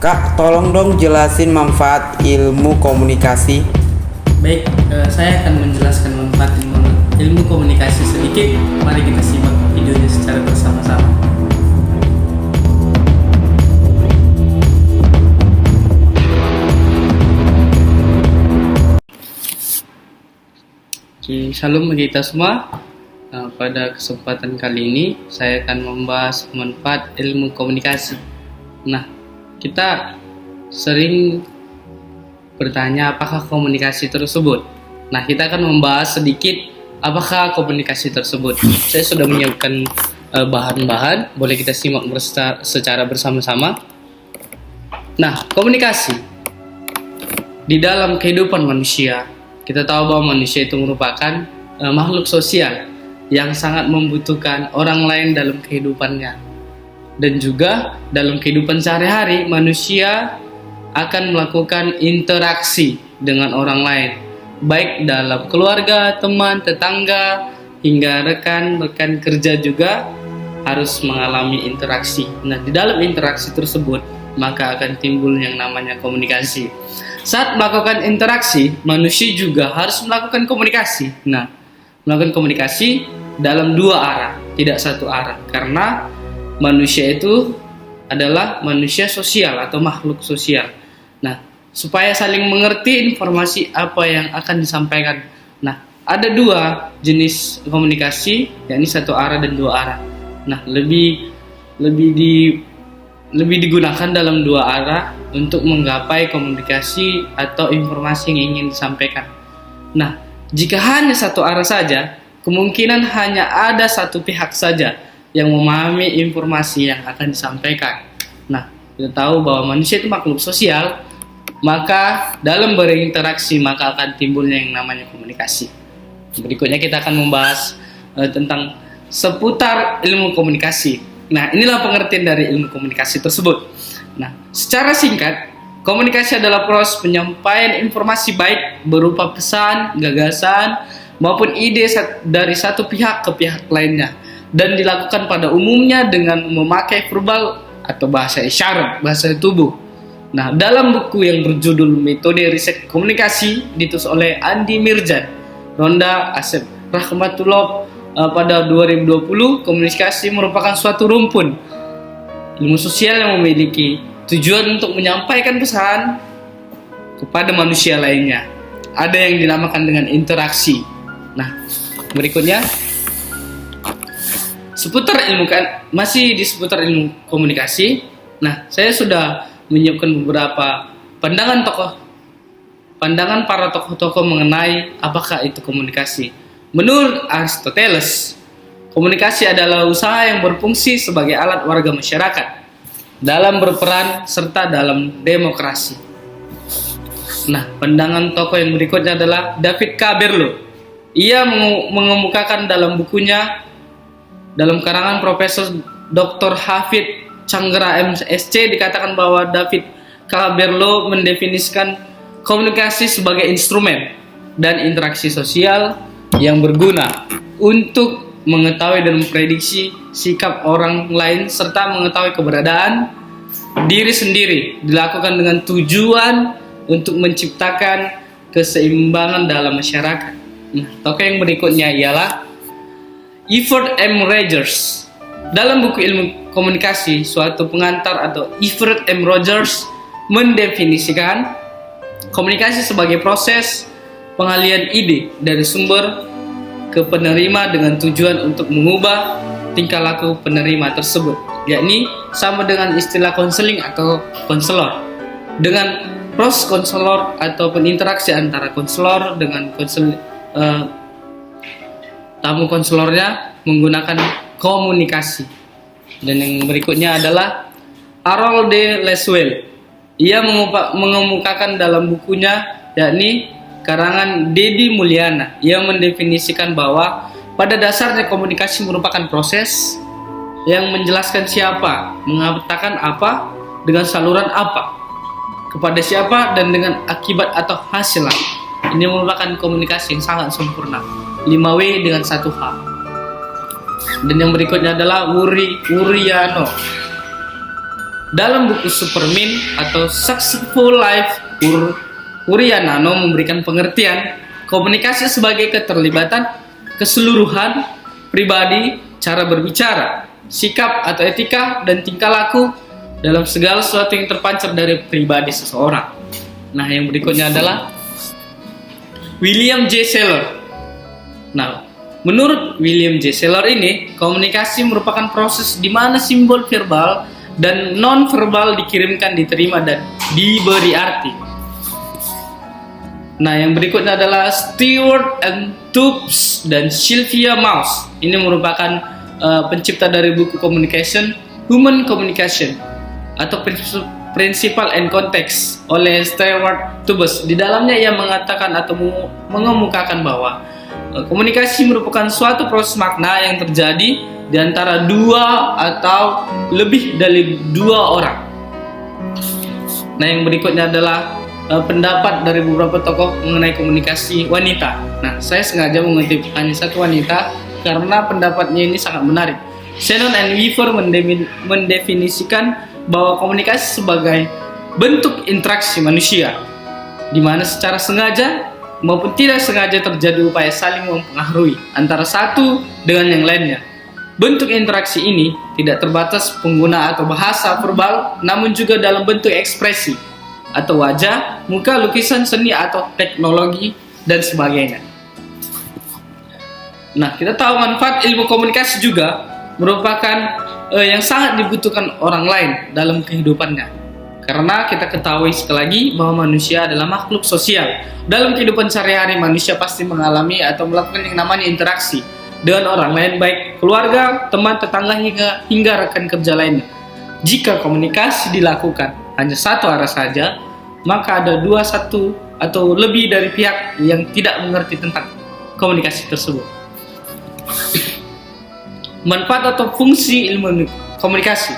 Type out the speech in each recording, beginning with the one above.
Kak, tolong dong jelasin manfaat ilmu komunikasi. Baik, saya akan menjelaskan manfaat ilmu komunikasi sedikit. Mari kita simak videonya secara bersama-sama. Oke, shalom bagi kita semua. Pada kesempatan kali ini saya akan membahas manfaat ilmu komunikasi. Nah, kita sering bertanya apakah komunikasi tersebut. Nah, kita akan membahas sedikit apakah komunikasi tersebut. Saya sudah menyiapkan bahan-bahan, boleh kita simak secara bersama-sama. Nah, komunikasi di dalam kehidupan manusia, kita tahu bahwa manusia itu merupakan makhluk sosial yang sangat membutuhkan orang lain dalam kehidupannya. Dan juga dalam kehidupan sehari-hari manusia akan melakukan interaksi dengan orang lain, baik dalam keluarga, teman, tetangga, hingga rekan-rekan kerja juga harus mengalami interaksi. Nah, di dalam interaksi tersebut maka akan timbul yang namanya komunikasi. Saat melakukan interaksi, manusia juga harus melakukan komunikasi. Nah, melakukan komunikasi dalam dua arah, tidak satu arah, karena manusia itu adalah manusia sosial atau makhluk sosial. Nah, supaya saling mengerti informasi apa yang akan disampaikan. Nah, ada dua jenis komunikasi, yakni satu arah dan dua arah. Nah, lebih digunakan dalam dua arah untuk menggapai komunikasi atau informasi yang ingin disampaikan. Nah, jika hanya satu arah saja, kemungkinan hanya ada satu pihak saja yang memahami informasi yang akan disampaikan. Nah, kita tahu bahwa manusia itu makhluk sosial, maka dalam berinteraksi maka akan timbulnya yang namanya komunikasi. Berikutnya kita akan membahas tentang seputar ilmu komunikasi. Nah, inilah pengertian dari ilmu komunikasi tersebut. Nah, secara singkat, komunikasi adalah proses penyampaian informasi baik berupa pesan, gagasan, maupun ide dari satu pihak ke pihak lainnya, dan dilakukan pada umumnya dengan memakai verbal atau bahasa isyarat, bahasa tubuh. Nah, dalam buku yang berjudul Metode Riset Komunikasi ditulis oleh Andi Mirjan, Ronda Asep Rahmatullah pada 2020, komunikasi merupakan suatu rumpun ilmu sosial yang memiliki tujuan untuk menyampaikan pesan kepada manusia lainnya. Ada yang dinamakan dengan interaksi. Nah, berikutnya masih di seputar ilmu komunikasi. Nah, saya sudah menyiapkan beberapa pandangan para tokoh-tokoh mengenai apakah itu komunikasi. Menurut Aristoteles, komunikasi adalah usaha yang berfungsi sebagai alat warga masyarakat dalam berperan serta dalam demokrasi. Nah, pandangan tokoh yang berikutnya adalah David K. Berlo. Ia mengemukakan dalam bukunya, dalam karangan Profesor Dr. Hafid Changra MSc, dikatakan bahwa David K. Berlo mendefinisikan komunikasi sebagai instrumen dan interaksi sosial yang berguna untuk mengetahui dan memprediksi sikap orang lain serta mengetahui keberadaan diri sendiri, dilakukan dengan tujuan untuk menciptakan keseimbangan dalam masyarakat. Nah, tokoh yang berikutnya ialah Everett M. Rogers. Dalam buku Ilmu Komunikasi, suatu pengantar atau Everett M. Rogers mendefinisikan komunikasi sebagai proses pengalian ide dari sumber ke penerima dengan tujuan untuk mengubah tingkah laku penerima tersebut, yakni sama dengan istilah konseling atau konselor. Dengan proses konselor ataupun interaksi antara konselor dengan tamu konselornya menggunakan komunikasi. Dan yang berikutnya adalah Harold D. Laswell. Ia mengemukakan dalam bukunya, yakni karangan Dedi Mulyana, ia mendefinisikan bahwa pada dasarnya komunikasi merupakan proses yang menjelaskan siapa mengatakan apa dengan saluran apa kepada siapa dan dengan akibat atau hasil. Ini merupakan komunikasi yang sangat sempurna, 5W dengan 1H. Dan yang berikutnya adalah Wuriano. Dalam buku Superman atau Successful Life, Uriah Nano memberikan pengertian komunikasi sebagai keterlibatan keseluruhan pribadi, cara berbicara, sikap atau etika, dan tingkah laku dalam segala sesuatu yang terpancar dari pribadi seseorang. Nah, yang berikutnya adalah William J. Seller. Nah, menurut William J. Seller ini, komunikasi merupakan proses di mana simbol verbal dan non-verbal dikirimkan, diterima, dan diberi arti. Nah, yang berikutnya adalah Stewart and Tubbs dan Sylvia Mouse. Ini merupakan pencipta dari buku Communication, Human Communication, atau Principle and Context oleh Stewart Tubbs. Di dalamnya ia mengatakan atau mengemukakan bahwa komunikasi merupakan suatu proses makna yang terjadi di antara dua atau lebih dari dua orang. Nah, yang berikutnya adalah pendapat dari beberapa tokoh mengenai komunikasi wanita. Nah, saya sengaja mengutip hanya satu wanita karena pendapatnya ini sangat menarik. Shannon and Weaver mendefinisikan bahwa komunikasi sebagai bentuk interaksi manusia, di mana secara sengaja maupun tidak sengaja terjadi upaya saling mempengaruhi antara satu dengan yang lainnya. Bentuk interaksi ini tidak terbatas pengguna atau bahasa verbal, namun juga dalam bentuk ekspresi atau wajah, muka, lukisan, seni, atau teknologi, dan sebagainya. Nah, kita tahu manfaat ilmu komunikasi juga merupakan yang sangat dibutuhkan orang lain dalam kehidupannya. Karena kita ketahui sekali lagi bahwa manusia adalah makhluk sosial. Dalam kehidupan sehari-hari, manusia pasti mengalami atau melakukan yang namanya interaksi dengan orang lain, baik keluarga, teman, tetangga, hingga rekan kerja lainnya. Jika komunikasi dilakukan hanya satu arah saja, maka ada dua, satu, atau lebih dari pihak yang tidak mengerti tentang komunikasi tersebut. Manfaat atau fungsi ilmu komunikasi.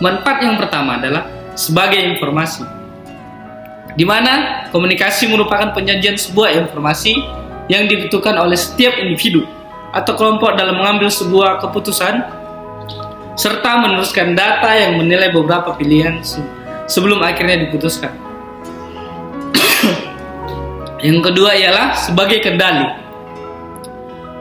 Manfaat yang pertama adalah sebagai informasi, di mana komunikasi merupakan penyajian sebuah informasi yang dibutuhkan oleh setiap individu atau kelompok dalam mengambil sebuah keputusan, serta meneruskan data yang menilai beberapa pilihan sebelum akhirnya diputuskan. Yang kedua ialah sebagai kendali.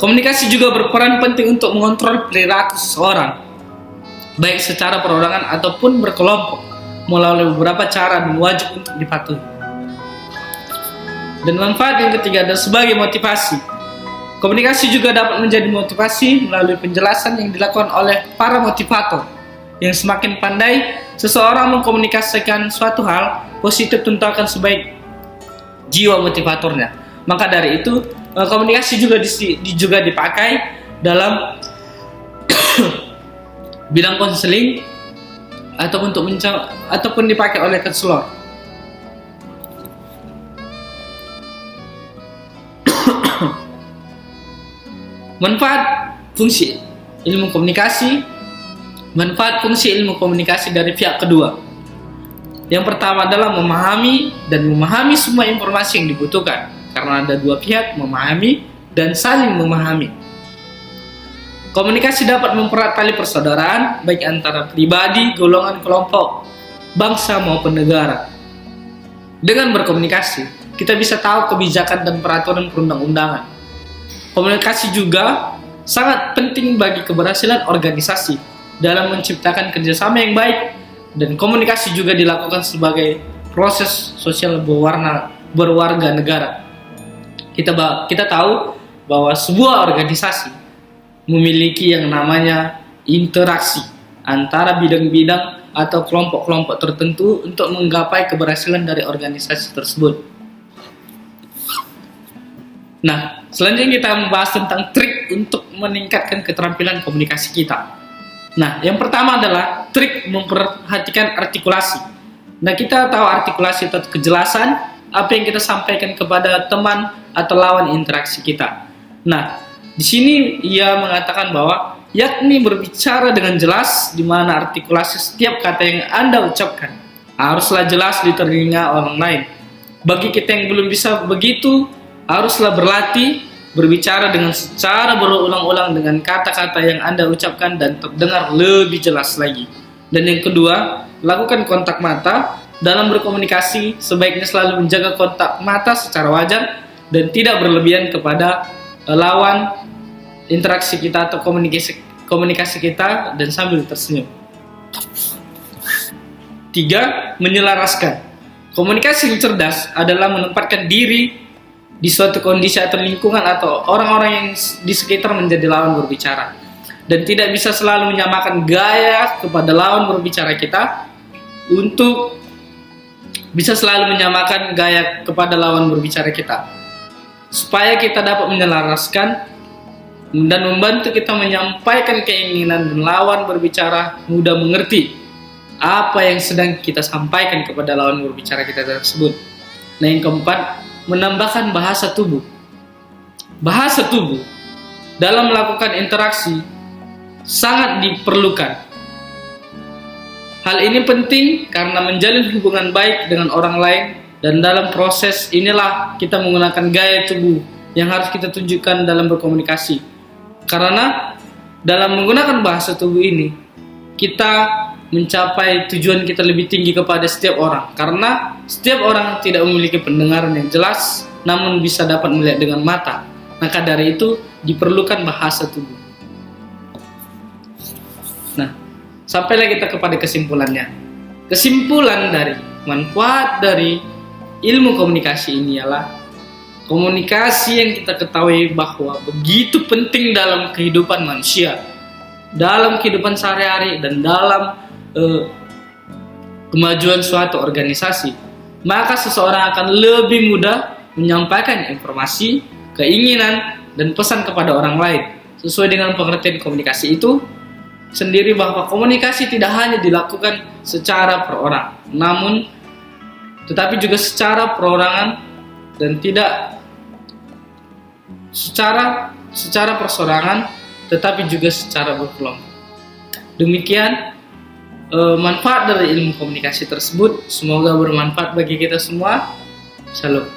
Komunikasi juga berperan penting untuk mengontrol perilaku seseorang, baik secara perorangan ataupun berkelompok, melalui beberapa cara dan wajib untuk dipatuhi. Dan manfaat yang ketiga adalah sebagai motivasi. Komunikasi juga dapat menjadi motivasi melalui penjelasan yang dilakukan oleh para motivator. Yang semakin pandai seseorang mengkomunikasikan suatu hal positif, tentu akan sebaik jiwa motivatornya. Maka dari itu, komunikasi juga dipakai dalam bidang konseling ataupun dipakai oleh konselor. Manfaat fungsi ilmu komunikasi. Manfaat fungsi ilmu komunikasi dari pihak kedua. Yang pertama adalah memahami semua informasi yang dibutuhkan, karena ada dua pihak, memahami dan saling memahami. Komunikasi dapat mempererat tali persaudaraan baik antara pribadi, golongan, kelompok, bangsa maupun negara. Dengan berkomunikasi, kita bisa tahu kebijakan dan peraturan perundang-undangan. Komunikasi juga sangat penting bagi keberhasilan organisasi dalam menciptakan kerjasama yang baik, dan komunikasi juga dilakukan sebagai proses sosial berwarga negara. Kita tahu bahwa sebuah organisasi memiliki yang namanya interaksi antara bidang-bidang atau kelompok-kelompok tertentu untuk menggapai keberhasilan dari organisasi tersebut. Nah, selanjutnya kita membahas tentang trik untuk meningkatkan keterampilan komunikasi kita. Nah, yang pertama adalah trik memperhatikan artikulasi. Nah, kita tahu artikulasi itu kejelasan apa yang kita sampaikan kepada teman atau lawan interaksi kita. Nah, di sini ia mengatakan bahwa yakni berbicara dengan jelas, di mana artikulasi setiap kata yang Anda ucapkan haruslah jelas di telinga orang lain. Bagi kita yang belum bisa begitu, haruslah berlatih berbicara dengan secara berulang-ulang dengan kata-kata yang Anda ucapkan dan terdengar lebih jelas lagi. Dan yang kedua, lakukan kontak mata. Dalam berkomunikasi, sebaiknya selalu menjaga kontak mata secara wajar dan tidak berlebihan kepada lawan interaksi kita atau komunikasi kita dan sambil tersenyum. 3. Menyelaraskan. Komunikasi yang cerdas adalah menempatkan diri di suatu kondisi atau lingkungan atau orang-orang yang di sekitar menjadi lawan berbicara, dan tidak bisa selalu menyamakan gaya kepada lawan berbicara kita untuk bisa selalu menyamakan gaya kepada lawan berbicara kita, supaya kita dapat menyelaraskan dan membantu kita menyampaikan keinginan dan lawan berbicara mudah mengerti apa yang sedang kita sampaikan kepada lawan berbicara kita tersebut. Nah, yang keempat, menambahkan bahasa tubuh. Bahasa tubuh dalam melakukan interaksi sangat diperlukan. Hal ini penting karena menjalin hubungan baik dengan orang lain, dan dalam proses inilah kita menggunakan gaya tubuh yang harus kita tunjukkan dalam berkomunikasi. Karena dalam menggunakan bahasa tubuh ini, kita mencapai tujuan kita lebih tinggi kepada setiap orang. Karena setiap orang tidak memiliki pendengaran yang jelas, namun bisa dapat melihat dengan mata. Maka dari itu diperlukan bahasa tubuh. Nah, sampailah kita kepada kesimpulannya. Kesimpulan dari manfaat dari ilmu komunikasi ini ialah komunikasi yang kita ketahui bahwa begitu penting dalam kehidupan manusia, dalam kehidupan sehari-hari, dan dalam kemajuan suatu organisasi. Maka seseorang akan lebih mudah menyampaikan informasi, keinginan, dan pesan kepada orang lain sesuai dengan pengertian komunikasi itu sendiri, bahwa komunikasi tidak hanya dilakukan secara per orang, namun tetapi juga secara perorangan, dan tidak secara persorangan, tetapi juga secara berkelompok. Demikian manfaat dari ilmu komunikasi tersebut. Semoga bermanfaat bagi kita semua. Shalom.